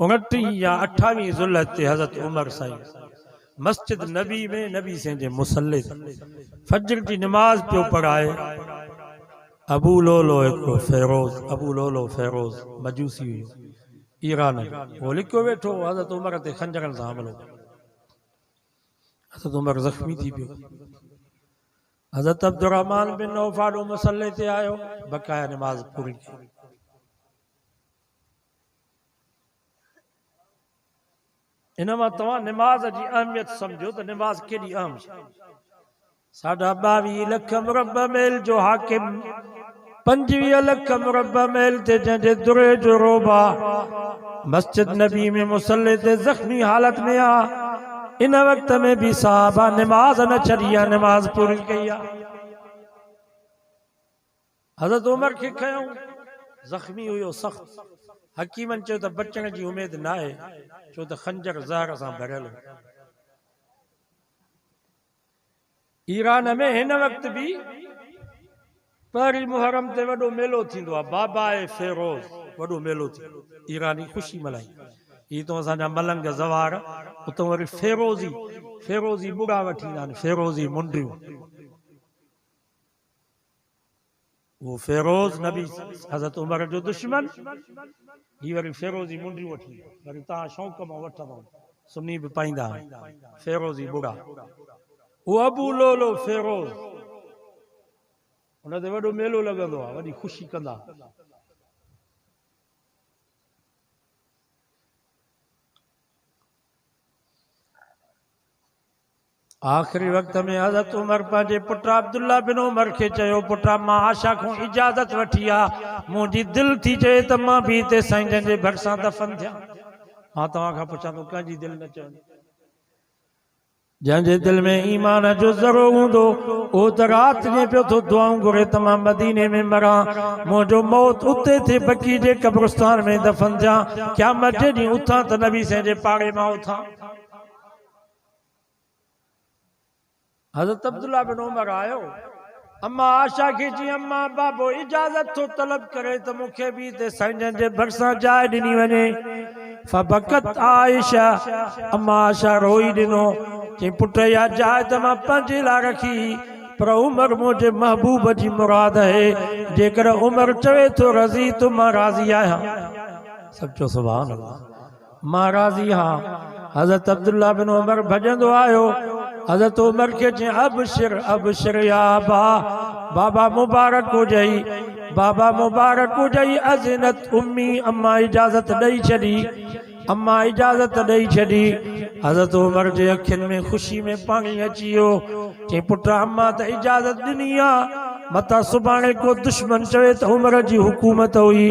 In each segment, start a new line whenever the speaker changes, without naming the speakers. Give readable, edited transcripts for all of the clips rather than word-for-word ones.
29 या 28 ज़ुल्हज ते हज़रत उमर साईं मस्जिद नबी में नबी से जे मुसल्ले फजर की नमाज पियो पढ़ाए। अबू लोलो हिकिड़ो फेरोज मजूसी हुयो ईरान वो लिखियो वेठो हज़रत उमर ते खंजरन सां हमलो। हज़रत उमर ज़ख्मी थी पियो। हज़रत अब्दुर्रहमान बिन औफ मुसल्ले ते आयो बकाया नमाज पूरी कई। इनमां तव्हां नमाज जी अहमियत समझो तो नमाज केडी अहम है। 22 लख मुरबा मेल जो हाकिम 25 लख मुरबा मेल ते जंहिंजे दुरे जो रोबा मस्जिद नबी में मुसल्ले ते जख्मी हालत में आ। इन वक्त में भी साहबा नमाज न छड़ी आ, नमाज पूरी कई आ। हज़रत उमर के खयूं जख्मी हुयो सख्त। हकीमन चयो त बचण जी उम्मीद ना है, छो त खंजर ज़हर सां भरियल हो। ईरान में हिन वक्त भी पहिरीं मुहर्रम ते वॾो मेलो थींदो आहे, बाबा ए फेरोज वॾो मेलो थींदो। ईरानी ख़ुशी मल्हाई। ही तो असांजा मलंग ज़वार उतो वरी फेरोज़ी बुड़ा वठी ईंदा आहिनि, फेरोज़ी मुंडियूं। वो फेरोज नबी हज़रत उमर जो दुश्मन, ही वरी फेरोज़ी मुंडियूं वठी वरी तव्हां शौक़ मां वठंदो सुन्नी बि पाईंदा फेरोज़ी बुड़ा। वो अबू लोलो फेरोज उन ते वॾो मेलो लॻंदो आहे, वॾी ख़ुशी कंदा। आख़िरी वक्त में हज़रत उमर पंहिंजे पुट अब्दुल्ला बिन उमर खे चयो, पुटा मां आशा खां इजाज़त वठी आहे, मुंहिंजी दिलि थी चए त मां भी हिते साईं जन जे भरिसां दफ़न थियां। मां तव्हां खां पुछां थो कंहिंजी दिलि न चवंदी? जंहिंजे दिल में ईमान जो ज़रो हूंदो उहो त राति ॾींहुं पियो थो दुआऊं घुरे त मां मदीने में मरां, मुंहिंजो मौत उते थिए बकी जे कब्रिस्तान में दफ़न थियां, क़यामत जे ॾींहुं उथां त नबी साईं जे पाड़े मां उथां। हज़रत अब्दुल्ला बिन उमर आयो, अम्मा आशा खे चई, अम्मा बाबो इजाज़त थो तलब करे त मूंखे भी हिते साईं जन जे भरिसां जाइ ॾिनी वञे। फबकत आयशा, अम्मा आशा रोई ॾिनो, चई पुट या जाइ त मां पंहिंजे लाइ रखी, पर उमर मुंहिंजे महबूब जी मुराद है, जेकर उमर चवे तो रज़ी तो मां राज़ी आहियां। सचो सुभान अल्लाह, मां राज़ी हाँ। हज़रत अब्दुल्ला बिन उमर भजंदो आयो, हज़रत उमर के चई अबशिर अबशिर या बाबा मुबारक हुजई, बाबा मुबारक हुजई। अज़िनत उम्मी, अम्मा इजाज़त ॾेई छॾी, अम्मा इजाज़त ॾेई छॾी। हज़रत उमर जे अखियुनि में ख़ुशी में पाणी अची वियो। चई पुट अम्मा त इजाज़त ॾिनी आहे, मता सुभाणे को दुश्मन चवे त उमर जी हुकूमत हुई,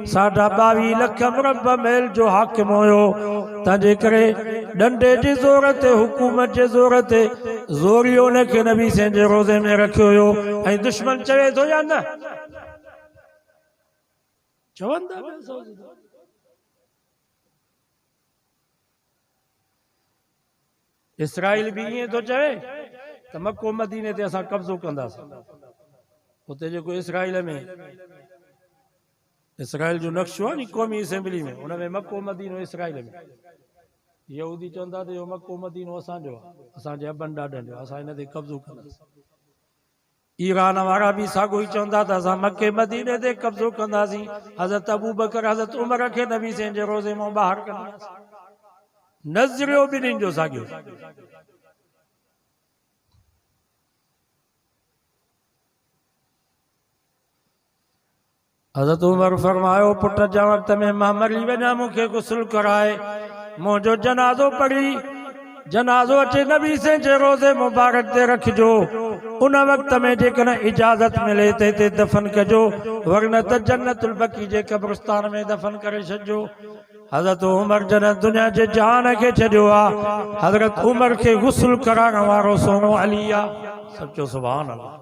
22 लख मुरबा मेल जो हाकिम हुयो, तंहिंजे करे डंडे जे ज़ोर ते हुकूमत जे ज़ोर ते ज़ोरियो उनखे नबी साईं जे रोज़े में रखियो हुयो। ऐं दुश्मन चवे थो या न चवंदा इसराइल भी ईअं थो चवे त मक्को मदीने ते असां कब्ज़ो कंदासीं। उते जेको इसराइल में इसराइल जो नक्शो आहे नी क़ौमी असेंबली में, उन में मक्को मदीनो इसराइल में। यहूदी चवंदा त इहो मक्को मदीनो असांजो आहे, असांजे अबनि ॾाॾनि जो, असां हिन ते कब्ज़ो कंदासीं। ईरान वारा भी साॻियो ई चवंदा त असां मके मदीने ते कब्ज़ो कंदासीं। हज़रत अबू बकर हज़रत उमर खे नबी साईं जे रोज़े मां ॿाहिरि कंदासीं। नज़रियो ॿिन्हिनि जो साॻियो। हज़रत उमर फरमायो, पुट जे वक़्त में मां मरी वञा, मूंखे गुस्ल कराए, मुंहिंजो जनाज़ो पढ़ी, जनाज़ो अचे नबी साईं जे रोज़े मुबारक ते रखिजो। उन वक़्त में जेकॾहिं इजाज़त मिले त हिते दफ़न कजो, वरन त जन्नतुल बकी जे कब्रिस्तान में दफ़न करे छॾिजो। हज़रत उमर जन दुनिया जे जहान खे छॾियो आहे, हज़रत उमर खे गुस्ल कराइण वारो सोनो अली आहे। सचो सुभान अल्लाह।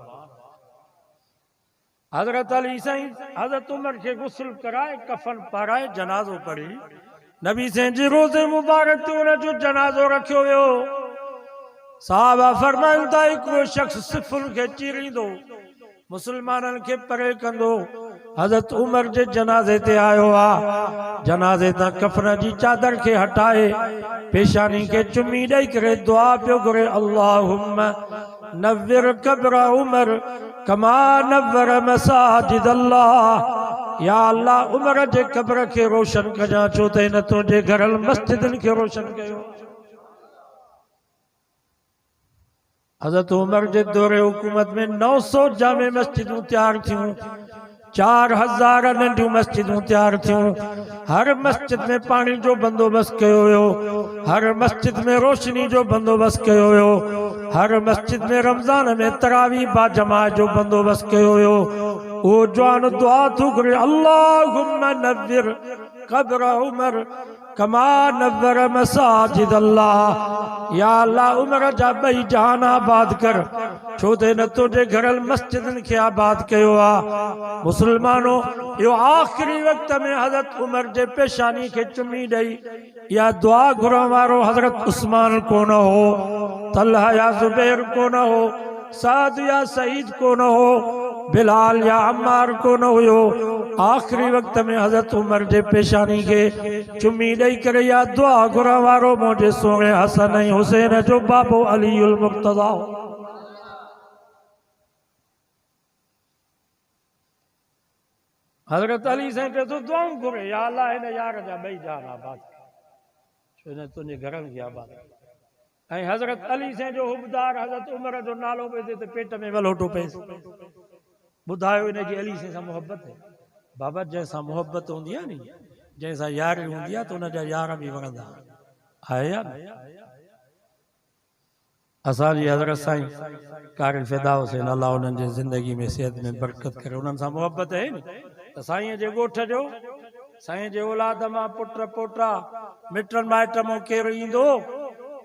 हज़रत अली साईं हज़रत उमर के गुस्ल कराए, कफन पाराए, जनाज़ो पढ़ी, नबी साईं जे रोज़े मुबारक ते उन जो जनाज़ो रखियो वियो। साहबा फरमाइनि था हिकिड़ो शख़्स सिफुल खे चीरींदो, मुसलमाननि खे परे कंदो, हज़रत उमर जे जनाज़े ते आयो आ। जनाज़े तां कफन जी चादर के हटाए पेशानी के चुमी ॾेई करे दुआ पियो घुरे, अल्लाहुम्मा नव्विर कब्र उमर कमा नव्वर मसाजिद अल्लाह। या अल्लाह उमर जे कब्र के रोशन कजा छो त हिन तुंहिंजे घरल मस्जिदनि के रोशन कयो। हज़रत उमर जे दौरे हुकूमत में 900 जामे मस्जिदूं तैयार थियूं, 4000 नंढियूं मस्जिदूं तैयार थियूं। हर मस्जिद में पानी जो बंदोबस्त कयो हुयो, हर मस्जिद में रोशनी जो बंदोबस्त कयो हुयो, हर मस्जिद में रमज़ान में तरावी बाजमा जो बंदोबस्त कयो हुयो। वो जवान दुआ थो करे, अल्लाहुम्मा नव्विर कब्र उमर कमा नव्वर मसाजिद अल्लाह। या अल्लाह उमर जा बई जहान आबाद कर, छो त हिन तुंहिंजे घरल मस्जिदनि खे आबाद कयो आ। मुसलमानों, यो आखिरी वक्त में हज़रत उमर जे पेशानी के चुमी ॾेई या दुआ घुरण वारो हज़रत उस्मान कोन हो, तलहा या ज़ुबैर कोन हो, साद या सईद कोन हो, बिलाल या अम्मार कोन हुयो। आखिरी वक्त में हज़रत उमर जे पेशानी के चुमी ॾेई करे या दुआ घुरण वारो मुंहिंजे सोणे हसन ऐं हुसैन जो बाबो अलीउल मुर्तज़ा। हज़रत अली साईं चए थो दुआऊं घुरे, या अल्लाह हिन यार जा ॿई जान आबाद छो हिन तुंहिंजे घरनि खे आबाद। ऐं हज़रत अली साईं जो हुबदार हज़रत उमर जो नालो पियो थिए त पेट में वलोटो पएसि। ॿुधायो हिन जी अली साईं सां मोहबत है। बाबा जंहिंसां मोहबत हूंदी आहे नी, जंहिंसां यारी हूंदी आहे त हुनजा यार बि वणंदा आहे या न। असांजी हज़रत साईं कारी फ़िदा हुसैन, अल्लाह उन्हनि जे ज़िंदगी में सेहत में बरकत करे, उन्हनि सां मोहबत है नी। त साईं जे ॻोठ जो, साईं जे औलाद मां पुट पोटा मिटनि माइट मां केरु ईंदो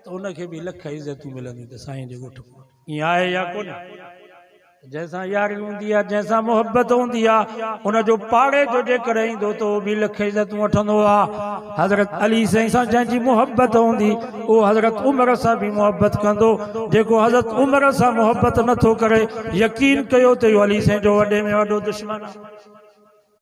त उनखे बि लख इज़तूं मिलंदियूं। त साईं जे ॻोठ ईअं आहे या कोन? जैसा यारी हूंदी आहे, जैसा मोहब्बत हूंदी आहे, उनजो पाड़े जो जेकर ईंदो त उहो बि लख इज़तूं वठंदो आहे। हज़रत अली साईं सां जंहिंजी मोहब्बत हूंदी उहो हज़रत उमर सां बि मोहब्बत कंदो। जेको हज़रत उमर सां मोहब्बत नथो करे, यकीन कयो त इहो अली साईं जो वॾे में वॾो दुश्मन आहे।